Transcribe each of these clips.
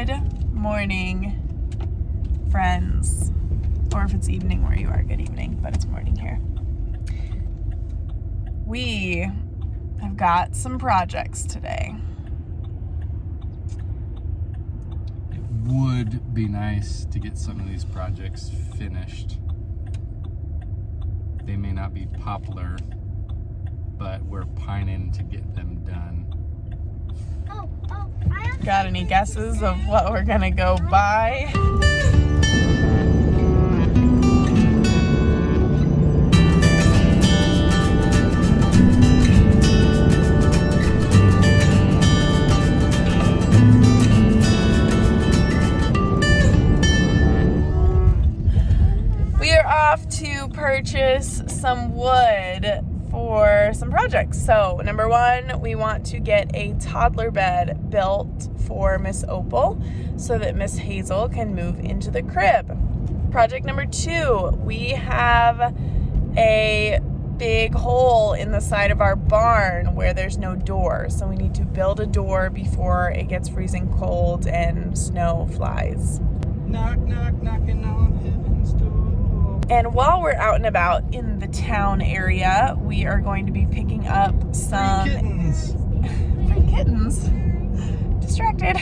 Good morning, friends. Or if it's evening where you are, good evening, but it's morning here. We have got some projects today. It would be nice to get some of these projects finished. They may not be popular, but we're pining to get them done. Got any guesses of what we're gonna go buy? We are off to purchase some wood for some projects. So number one, we want to get a toddler bed built for Miss Opal so that Miss Hazel can move into the crib. Project number two, we have a big hole in the side of our barn where there's no door. So we need to build a door before it gets freezing cold and snow flies. Knock, knock, knocking on heaven's door. And while we're out and about in the town area, we are going to be picking up some free kittens. Distracted.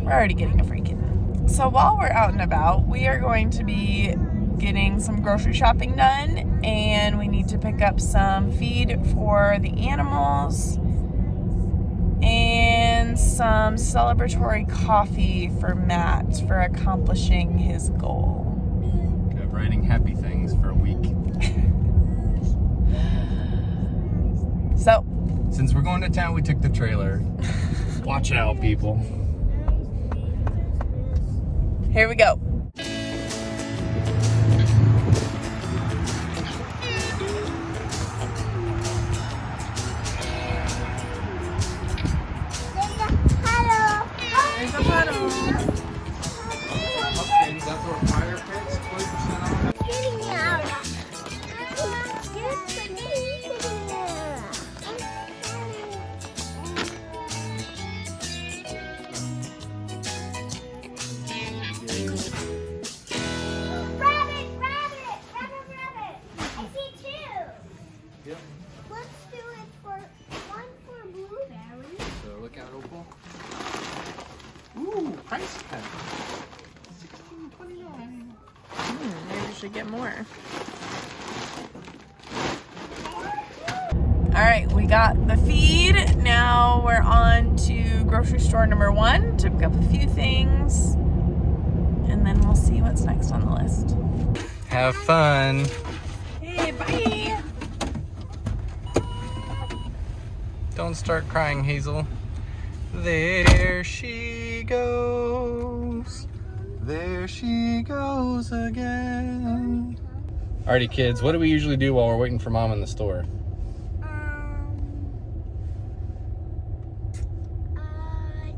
We're already getting a free kitten. So while we're out and about, we are going to be getting some grocery shopping done, and we need to pick up some feed for the animals and some celebratory coffee for Matt for accomplishing his goal. Writing happy things for a week. So, since we're going to town, we took the trailer. Watch out, people. Here we go. There's a puddle. That's our fire pits. 20% off. Price tag. $16.29. Maybe we should get more. All right, we got the feed. Now we're on to grocery store number one to pick up a few things, and then we'll see what's next on the list. Have fun. Hey, bye. Don't start crying, Hazel. There she goes. There she goes again. Alrighty, kids, what do we usually do while we're waiting for Mom in the store?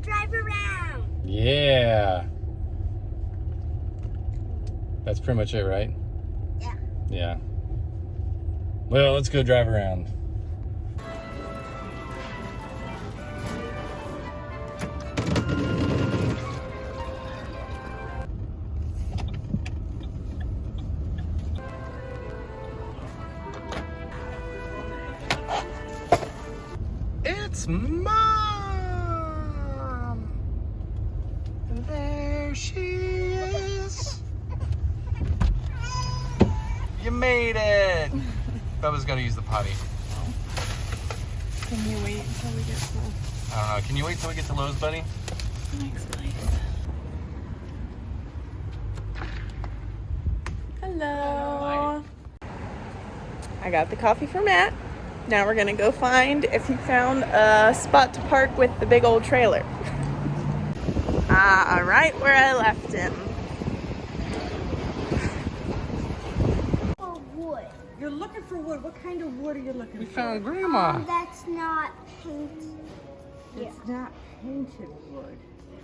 Drive around. Yeah. That's pretty much it, right? Yeah. Yeah. Well, let's go drive around. It's Mom! There she is. You made it. Bubba's gonna use the potty. Can you wait until we get to I don't know. Can you wait till we get to Lowe's, buddy? the next place? Hello. I got the coffee for Matt. Now we're gonna go find if he found a spot to park with the big old trailer. Right where I left him. Wood. You're looking for wood. What kind of wood are you looking We for? found Grandma. That's not painted. It's not painted wood.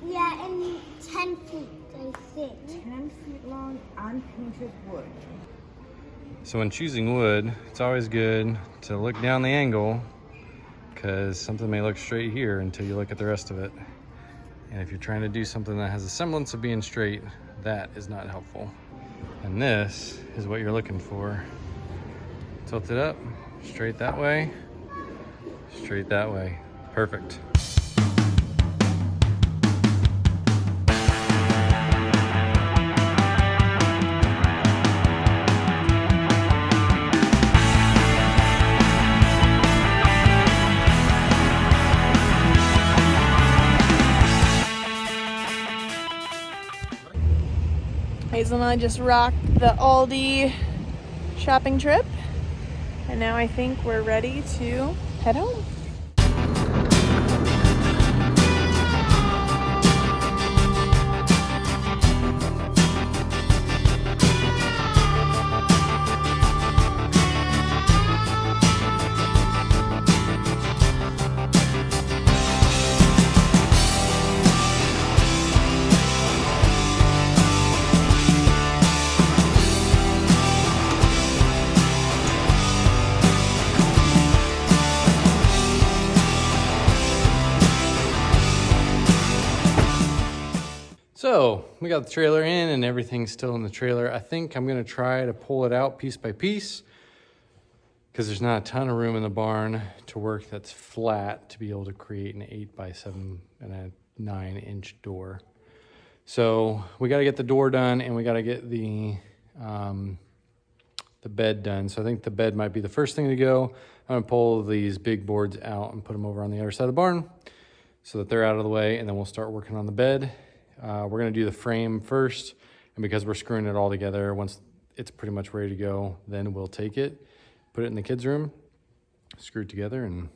Yeah, and 10 feet, I think. 10 feet long, unpainted wood. So when choosing wood, it's always good to look down the angle because something may look straight here until you look at the rest of it. And if you're trying to do something that has a semblance of being straight, that is not helpful. And this is what you're looking for. Tilt it up, straight that way, straight that way. Perfect. Hazel and I just rocked the Aldi shopping trip, and now I think we're ready to head home. So we got the trailer in and everything's still in the trailer. I think I'm gonna try to pull it out piece by piece because there's not a ton of room in the barn to work that's flat to be able to create an 8x7 and a 9-inch door. So we gotta get the door done and we gotta get the bed done. So I think the bed might be the first thing to go. I'm gonna pull these big boards out and put them over on the other side of the barn so that they're out of the way, and then we'll start working on the bed. We're gonna do the frame first, and because we're screwing it all together, once it's pretty much ready to go, then we'll take it, put it in the kids' room, screw it together, and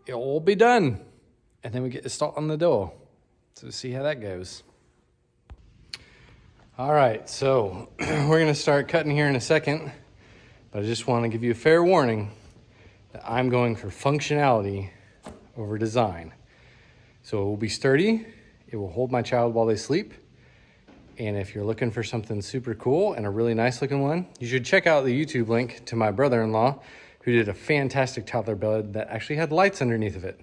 it'll all be done. And then we get to start on the door. So see how that goes. All right, so we're gonna start cutting here in a second, but I just wanna give you a fair warning that I'm going for functionality over design. So it will be sturdy. It will hold my child while they sleep. And if you're looking for something super cool and a really nice looking one, you should check out the YouTube link to my brother-in-law who did a fantastic toddler bed that actually had lights underneath of it.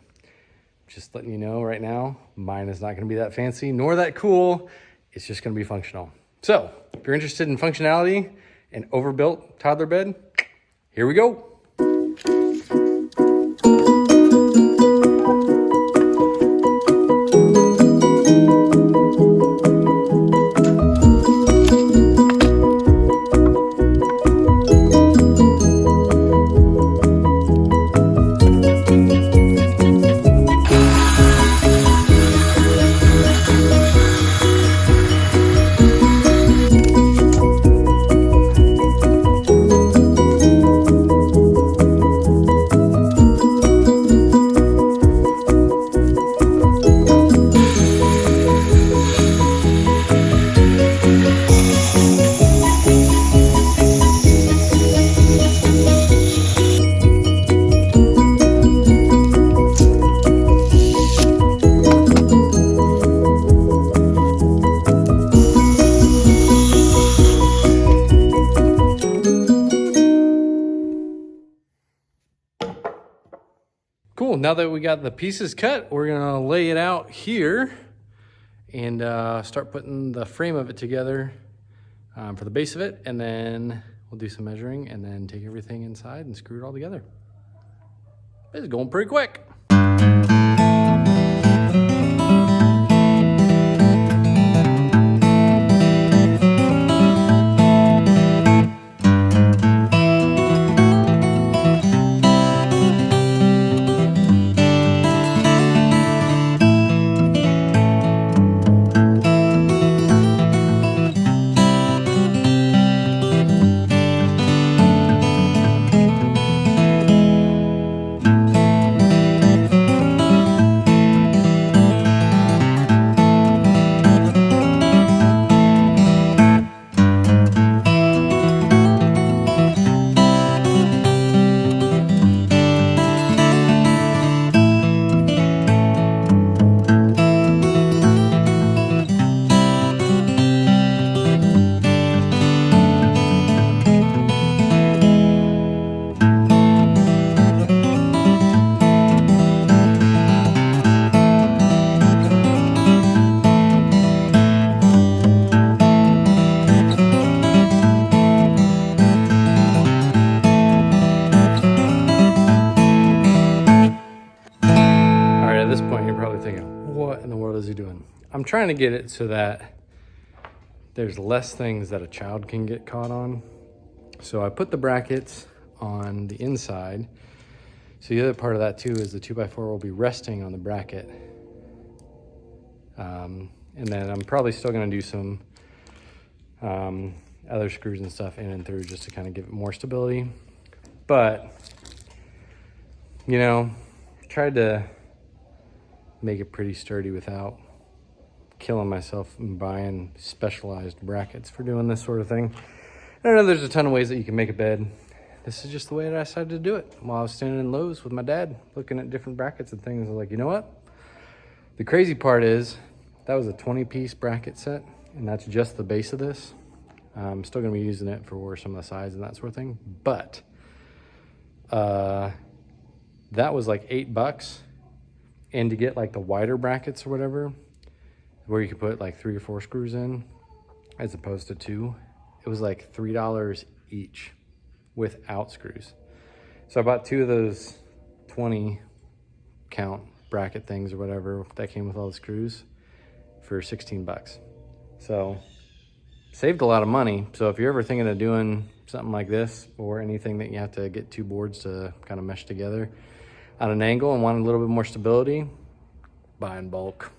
Just letting you know right now, mine is not gonna be that fancy nor that cool. It's just gonna be functional. So if you're interested in functionality and overbuilt toddler bed, here we go. Cool, now that we got the pieces cut, we're gonna lay it out here and start putting the frame of it together for the base of it, and then we'll do some measuring and then take everything inside and screw it all together. It's going pretty quick. What in the world is he doing? I'm trying to get it so that there's less things that a child can get caught on. So I put the brackets on the inside. So the other part of that too is the 2x4 will be resting on the bracket. And then I'm probably still gonna do some other screws and stuff in and through just to kind of give it more stability. But, you know, tried to make it pretty sturdy without killing myself and buying specialized brackets for doing this sort of thing. I know there's a ton of ways that you can make a bed. This is just the way that I decided to do it. While I was standing in Lowe's with my dad, looking at different brackets and things, I was like, you know what? The crazy part is that was a 20-piece bracket set, and that's just the base of this. I'm still gonna be using it for some of the sides and that sort of thing, but that was like $8. And to get like the wider brackets or whatever, where you could put like 3 or 4 screws in, as opposed to 2, it was like $3 each without screws. So I bought 2 of those 20 count bracket things or whatever that came with all the screws for $16. So saved a lot of money. So if you're ever thinking of doing something like this or anything that you have to get 2 boards to kind of mesh together at an angle and want a little bit more stability, buy in bulk.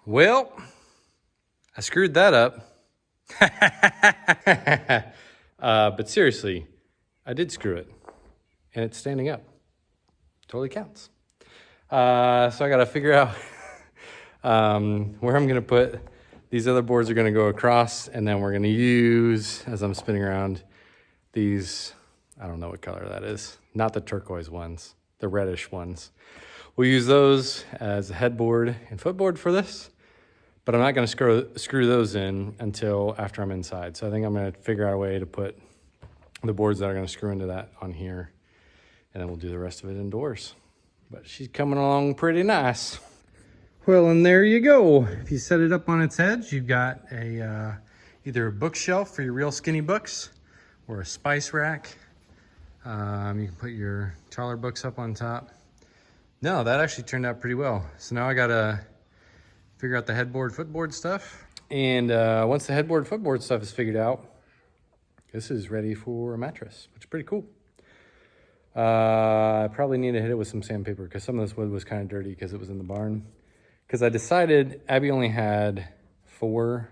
Well, I screwed that up. But seriously, I did screw it. And it's standing up. Totally counts. So I got to figure out where I'm going to put these other boards are going to go across. And then we're going to use, as I'm spinning around, these, I don't know what color that is. Not the turquoise ones, the reddish ones. We'll use those as a headboard and footboard for this. But I'm not going to screw those in until after I'm inside. So I think I'm going to figure out a way to put the boards that are going to screw into that on here. And then we'll do the rest of it indoors. But she's coming along pretty nice. Well, and there you go. If you set it up on its edge, you've got a either a bookshelf for your real skinny books or a spice rack. You can put your taller books up on top. No, that actually turned out pretty well. So now I got to figure out the headboard, footboard stuff. And once the headboard, footboard stuff is figured out, this is ready for a mattress, which is pretty cool. I probably need to hit it with some sandpaper because some of this wood was kind of dirty because it was in the barn. Because I decided Abby only had 4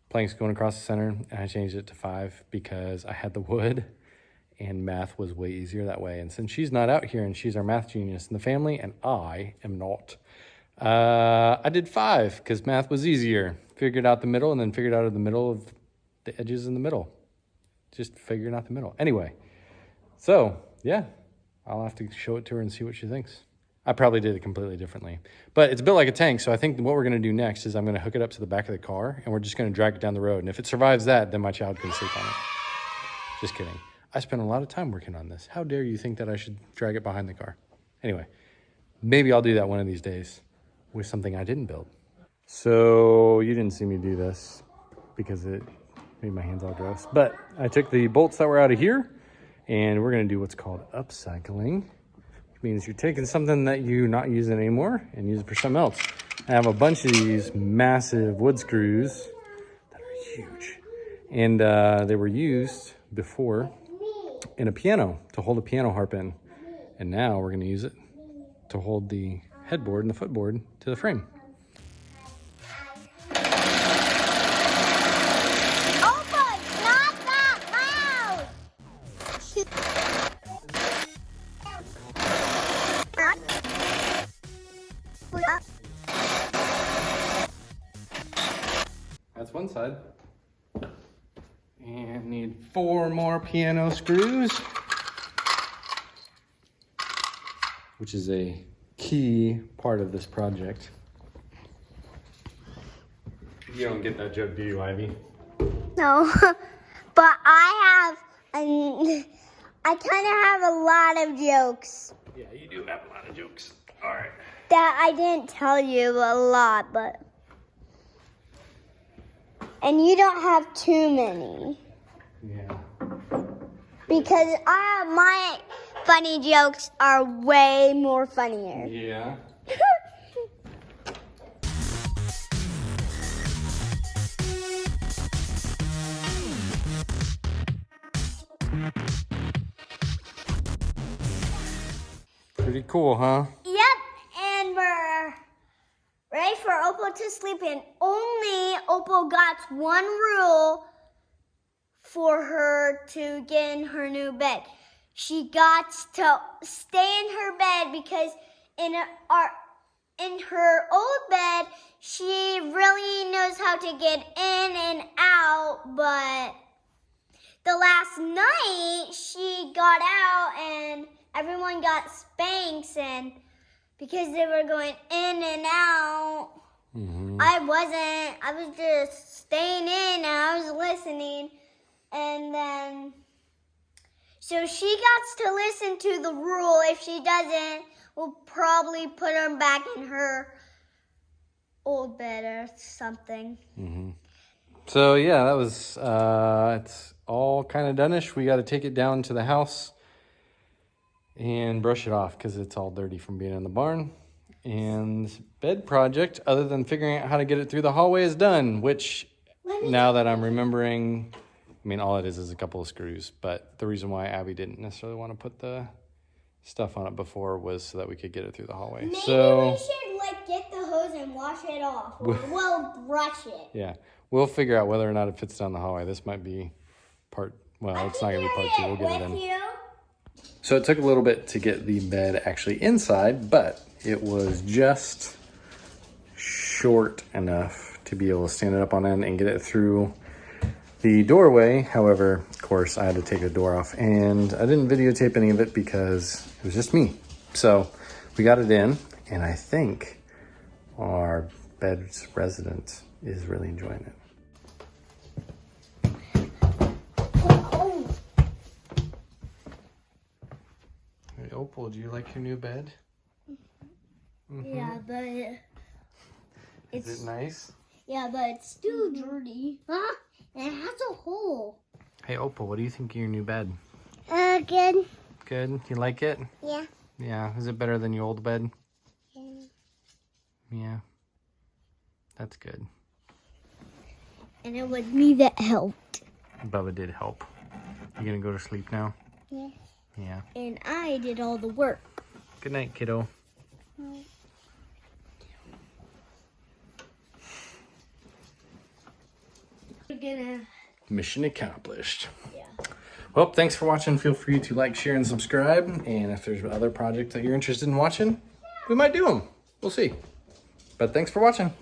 planks going across the center, and I changed it to 5 because I had the wood and math was way easier that way. And since she's not out here and she's our math genius in the family and I am not, I did 5 because math was easier. Figured out the middle and then figured out the middle of the edges in the middle. Just figuring out the middle. Anyway, so yeah, I'll have to show it to her and see what she thinks. I probably did it completely differently, but it's built like a tank. So I think what we're going to do next is I'm going to hook it up to the back of the car and we're just going to drag it down the road. And if it survives that, then my child can sleep on it. Just kidding. I spent a lot of time working on this. How dare you think that I should drag it behind the car? Anyway, maybe I'll do that one of these days with something I didn't build. So you didn't see me do this because it made my hands all gross. But I took the bolts that were out of here and we're going to do what's called upcycling, which means you're taking something that you're not using anymore and use it for something else. I have a bunch of these massive wood screws that are huge. And they were used before in a piano to hold a piano harp in. And now we're going to use it to hold the headboard and the footboard to the frame. That's one side. And need 4 more piano screws, which is a key part of this project. You don't get that joke, do you, Ivy? No, but I kind of have a lot of jokes. Yeah, you do have a lot of jokes. All right. That I didn't tell you a lot, but. And you don't have too many. Yeah. Because my funny jokes are way more funnier. Yeah. Pretty cool, huh? Yep, and we're ready for Opal to sleep in. Only Opal got one rule for her to get in her new bed. She got to stay in her bed because in her old bed, she really knows how to get in and out, but the last night she got out and everyone got spanks, and because they were going in and out, I was just staying in and I was listening. And then, so she got to listen to the rule. If she doesn't, we'll probably put her back in her old bed or something. So yeah, that was, it's all kind of done-ish. We got to take it down to the house and brush it off because it's all dirty from being in the barn. And bed project, other than figuring out how to get it through the hallway, is done, which now that I'm remembering, I mean, all it is a couple of screws, but the reason why Abby didn't necessarily want to put the stuff on it before was so that we could get it through the hallway. Maybe so we should get the hose and wash it off, or we'll brush it. Yeah, we'll figure out whether or not it fits down the hallway. This might be it's not gonna be part 2. We'll get it in. So it took a little bit to get the bed actually inside, but it was just short enough to be able to stand it up on end and get it through the doorway. However, of course, I had to take the door off, and I didn't videotape any of it because it was just me. So we got it in, and I think our bed's resident is really enjoying it. Hey, Opal, do you like your new bed? Yeah, but Is it nice? Yeah, but it's still dirty. Huh? And it has a hole. Hey, Opal, what do you think of your new bed? Good. Good? You like it? Yeah. Yeah. Is it better than your old bed? Yeah. That's good. And it was me that helped. Bubba did help. You gonna go to sleep now? Yeah. Yeah. And I did all the work. Good night, kiddo. We're gonna... Mission accomplished. Yeah. Well, thanks for watching. Feel free to like, share, and subscribe. And if there's other projects that you're interested in watching, we might do them. We'll see. But thanks for watching.